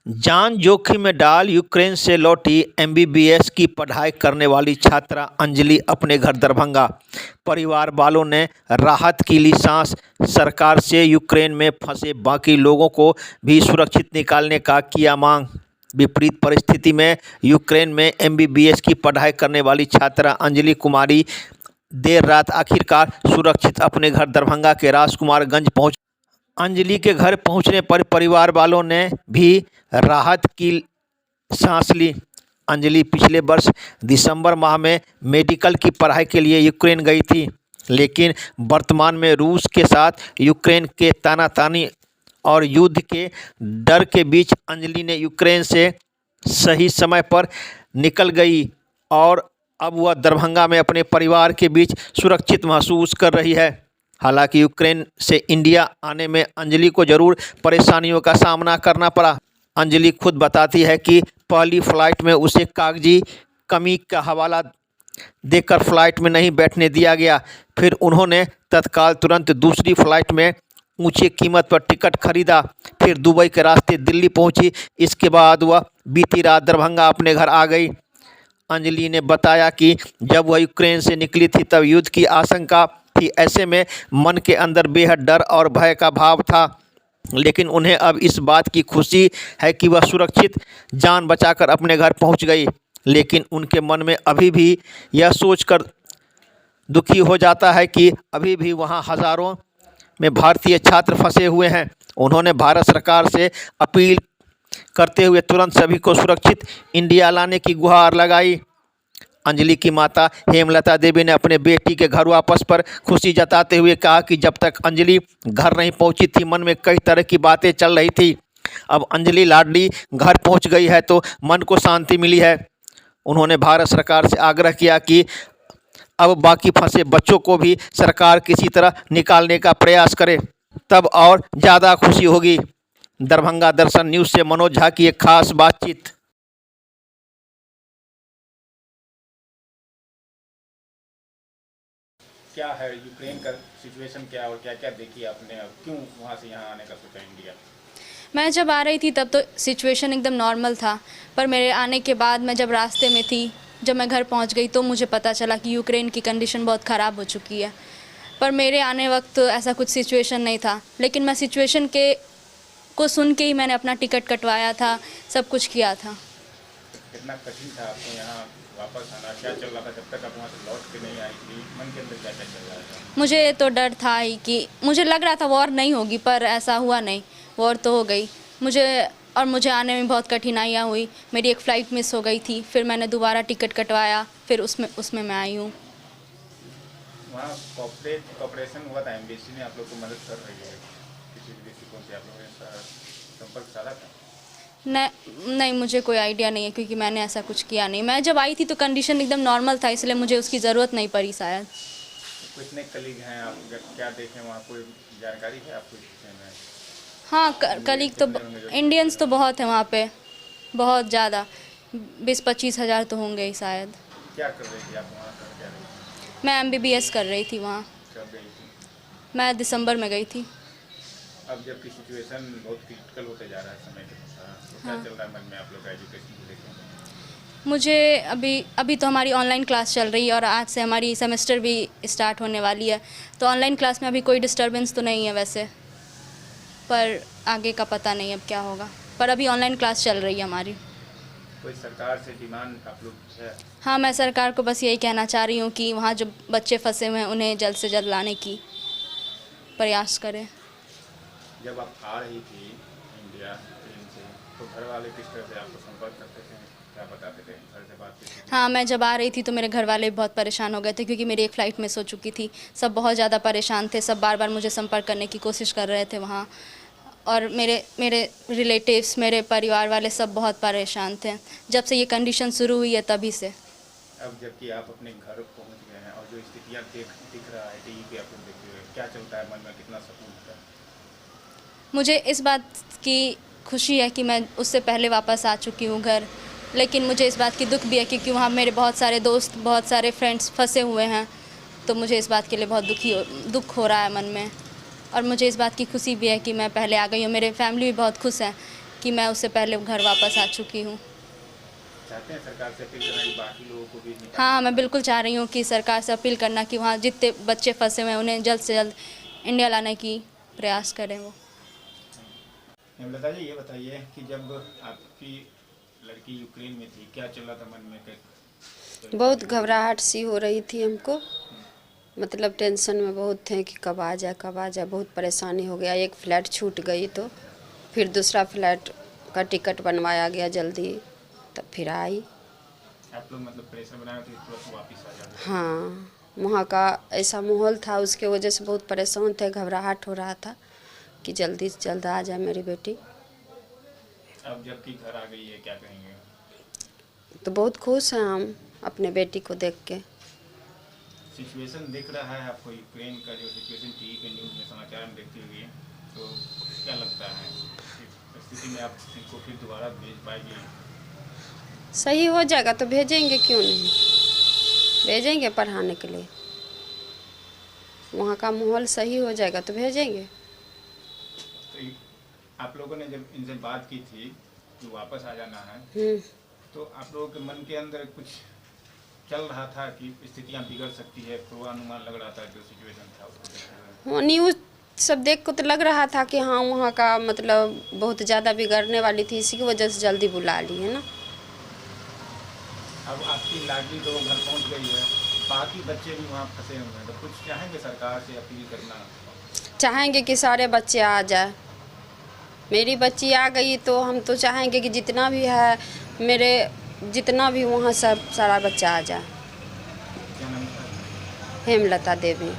जान जोखिम में डाल यूक्रेन से लौटी एमबीबीएस की पढ़ाई करने वाली छात्रा अंजलि अपने घर दरभंगा। परिवार वालों ने राहत की ली सांस। सरकार से यूक्रेन में फंसे बाकी लोगों को भी सुरक्षित निकालने का किया मांग। विपरीत परिस्थिति में यूक्रेन में एमबीबीएस की पढ़ाई करने वाली छात्रा अंजलि कुमारी देर रात आखिरकार सुरक्षित अपने घर दरभंगा के राजकुमारगंज पहुंच। अंजलि के घर पहुंचने पर परिवार वालों ने भी राहत की सांस ली। अंजलि पिछले वर्ष दिसंबर माह में मेडिकल की पढ़ाई के लिए यूक्रेन गई थी, लेकिन वर्तमान में रूस के साथ यूक्रेन के तानातानी और युद्ध के डर के बीच अंजलि ने यूक्रेन से सही समय पर निकल गई और अब वह दरभंगा में अपने परिवार के बीच सुरक्षित महसूस कर रही है। हालांकि यूक्रेन से इंडिया आने में अंजलि को जरूर परेशानियों का सामना करना पड़ा। अंजलि खुद बताती है कि पहली फ़्लाइट में उसे कागजी कमी का हवाला देकर फ़्लाइट में नहीं बैठने दिया गया। फिर उन्होंने तत्काल तुरंत दूसरी फ़्लाइट में ऊंची कीमत पर टिकट खरीदा, फिर दुबई के रास्ते दिल्ली पहुंची। इसके बाद वह बीती रात दरभंगा अपने घर आ गई। अंजलि ने बताया कि जब वह यूक्रेन से निकली थी तब युद्ध की आशंका थी। ऐसे में मन के अंदर बेहद डर और भय का भाव था, लेकिन उन्हें अब इस बात की खुशी है कि वह सुरक्षित जान बचाकर अपने घर पहुंच गई। लेकिन उनके मन में अभी भी यह सोचकर दुखी हो जाता है कि अभी भी वहां हज़ारों में भारतीय छात्र फंसे हुए हैं। उन्होंने भारत सरकार से अपील करते हुए तुरंत सभी को सुरक्षित इंडिया लाने की गुहार लगाई। अंजलि की माता हेमलता देवी ने अपने बेटी के घर वापस पर खुशी जताते हुए कहा कि जब तक अंजलि घर नहीं पहुंची थी, मन में कई तरह की बातें चल रही थी। अब अंजलि लाडली घर पहुंच गई है तो मन को शांति मिली है। उन्होंने भारत सरकार से आग्रह किया कि अब बाकी फंसे बच्चों को भी सरकार किसी तरह निकालने का प्रयास करे, तब और ज़्यादा खुशी होगी। दरभंगा दर्शन न्यूज़ से मनोज झा की एक खास बातचीत। क्या है यूक्रेन का सिचुएशन, क्या और क्या क्या देखी आपने, अब क्यों वहाँ से यहाँ आने का सोचा इंडिया? मैं जब आ रही थी तब तो सिचुएशन एकदम नॉर्मल था, पर मेरे आने के बाद मैं जब रास्ते में थी, जब मैं घर पहुंच गई तो मुझे पता चला कि यूक्रेन की कंडीशन बहुत ख़राब हो चुकी है। पर मेरे आने वक्त ऐसा कुछ सिचुएशन नहीं था, लेकिन मैं सिचुएशन को सुन के ही मैंने अपना टिकट कटवाया था, सब कुछ किया था। कितना कठिन था आपको यहाँ वापस आना, क्या चल रहा था जब तक आप वहाँ से लौट के नहीं आई थी, मन के अंदर क्या क्या चल रहा था? मुझे तो डर था ही कि मुझे लग रहा था वॉर नहीं होगी, पर ऐसा हुआ नहीं, वॉर तो हो गई। मुझे आने में बहुत कठिनाइयाँ हुई। मेरी एक फ़्लाइट मिस हो गई थी, फिर मैंने दोबारा टिकट कटवाया, फिर उसमें मैं आई हूँ। वहाँ कॉपरेशन हुआ था, एम्बेसी ने आप लोग को मदद कर रही है, किसी भी दृष्टिकोण से आप लोगों ने संपर्क साधा था? नहीं, मुझे कोई आइडिया नहीं है, क्योंकि मैंने ऐसा कुछ किया नहीं। मैं जब आई थी तो कंडीशन एकदम नॉर्मल था, इसलिए मुझे उसकी ज़रूरत नहीं पड़ी शायद। कितने कलीग हैं आप, क्या देखें वहाँ, कोई जानकारी है आपको? हाँ, कलीग तो इंडियंस तो बहुत हैं वहाँ पे, बहुत ज़्यादा, 20-25 हज़ार तो होंगे ही शायद। क्या कर रही थी आप वहाँ, कर क्या रही थी? मैं एमबीबीएस कर रही थी वहाँ। कब गई थी? मैं दिसंबर में गई थी। अब जबकि सिचुएशन बहुत क्रिटिकल होते जा रहा है समय के अनुसार, तो क्या हाँ, चल रहा है मन में आप लोग का एजुकेशन को लेकर? मुझे अभी तो हमारी ऑनलाइन क्लास चल रही है और आज से हमारी सेमेस्टर भी स्टार्ट होने वाली है, तो ऑनलाइन क्लास में अभी कोई डिस्टरबेंस तो नहीं है वैसे, पर आगे का पता नहीं अब क्या होगा। पर अभी ऑनलाइन क्लास चल रही है हमारी। कोई सरकार से डिमांड आप लोग है? हाँ, मैं सरकार को बस यही कहना चाह रही हूँ कि वहाँ जो बच्चे फंसे हुए हैं उन्हें जल्द से जल्द लाने की प्रयास करें। जब आप आ रही थी इंडिया ट्रेन से, तो घर वाले किस तरह से आपको संपर्क करते थे, क्या बताते थे, घर से बात करते थे? हाँ, मैं जब आ रही थी तो मेरे घर वाले भी बहुत परेशान हो गए थे, क्योंकि मेरी एक फ़्लाइट मिस हो चुकी थी। सब बहुत ज़्यादा परेशान थे, सब बार बार मुझे संपर्क करने की कोशिश कर रहे थे वहाँ, और मेरे रिलेटिव्स, मेरे परिवार वाले सब बहुत परेशान थे जब से ये कंडीशन शुरू हुई है, तभी से। अब जबकि आप अपने घर पहुंच गए हैं और जो स्थितियाँ दिख रहा है टीवी पे आप लोग देखते हुए, क्या चलता है मन में, कितना सुकून होता है? मुझे इस बात की खुशी है कि मैं उससे पहले वापस आ चुकी हूँ घर, लेकिन मुझे इस बात की दुख भी है क्योंकि वहाँ मेरे बहुत सारे दोस्त, बहुत सारे फ्रेंड्स फंसे हुए हैं, तो मुझे इस बात के लिए बहुत दुख हो रहा है मन में। और मुझे इस बात की खुशी भी है कि मैं पहले आ गई हूँ। मेरे फैमिली भी बहुत खुश हैं कि मैं उससे पहले घर वापस आ चुकी हूँ। चाहते हैं सरकार से अपील करना कि बाकी लोगों को भी निकालें? हाँ, मैं बिल्कुल चाह रही हूँ कि सरकार से अपील करना कि वहाँ जितने बच्चे फंसे हुए हैं उन्हें जल्द से जल्द इंडिया लाने की प्रयास करें वो। हेमलता जी, ये बताइए कि जब आपकी लड़की यूक्रेन में थी, क्या चल रहा था मन में? बहुत घबराहट सी हो रही थी हमको, मतलब टेंशन में बहुत थे कि कब आ जाए कब आ जाए। बहुत परेशानी हो गया। एक फ़्लाइट छूट गई तो फिर दूसरा फ़्लाइट का टिकट बनवाया गया जल्दी, तब फिर आई। आप लोग मतलब प्रेशर बनाए तो तुरंत वापस आ जाते? हाँ, वहाँ का ऐसा माहौल था, उसके वजह से बहुत परेशान थे, घबराहट हो रहा था कि जल्दी से जल्द आ जाए मेरी बेटी। अब जबकि घर आ गई है, क्या कहेंगे? तो बहुत खुश हैं हम अपने बेटी को देख के। सिचुएशन दिख रहा है आपको यूक्रेन का, जो सिचुएशन टीवी के न्यूज़ में समाचार में देखती हुई, तो क्या लगता है इस स्थिति में आप इनको फिर दोबारा भेज पाएगी? सही हो जाएगा तो भेजेंगे, क्यों नहीं भेजेंगे पढ़ाने के लिए। वहाँ का माहौल सही हो जाएगा तो भेजेंगे। तो आप लोगों ने जब इनसे बात की थी कि वापस आ जाना है, तो आप लोगों के मन के अंदर कुछ चल रहा था कि स्थितियां बिगड़ सकती है? पूर्वानुमान लग रहा था जो सिचुएशन था उसको देखते हुए? हाँ, न्यूज़ सब देख को तो लग रहा था कि हाँ वहाँ का मतलब बहुत ज़्यादा बिगड़ने वाली थी, इसी की वजह से जल्दी बुला ली है ना। अब आपकी लाडली तो घर पहुंच गई है, बाकी बच्चे भी वहाँ फंसे हुए हैं, तो कुछ चाहेंगे सरकार से अपील करना? चाहेंगे कि सारे बच्चे आ जाए। मेरी बच्ची आ गई तो हम तो चाहेंगे कि जितना भी है मेरे, जितना भी वहाँ सब सारा बच्चा आ जाए। क्या नाम है? हेमलता देवी।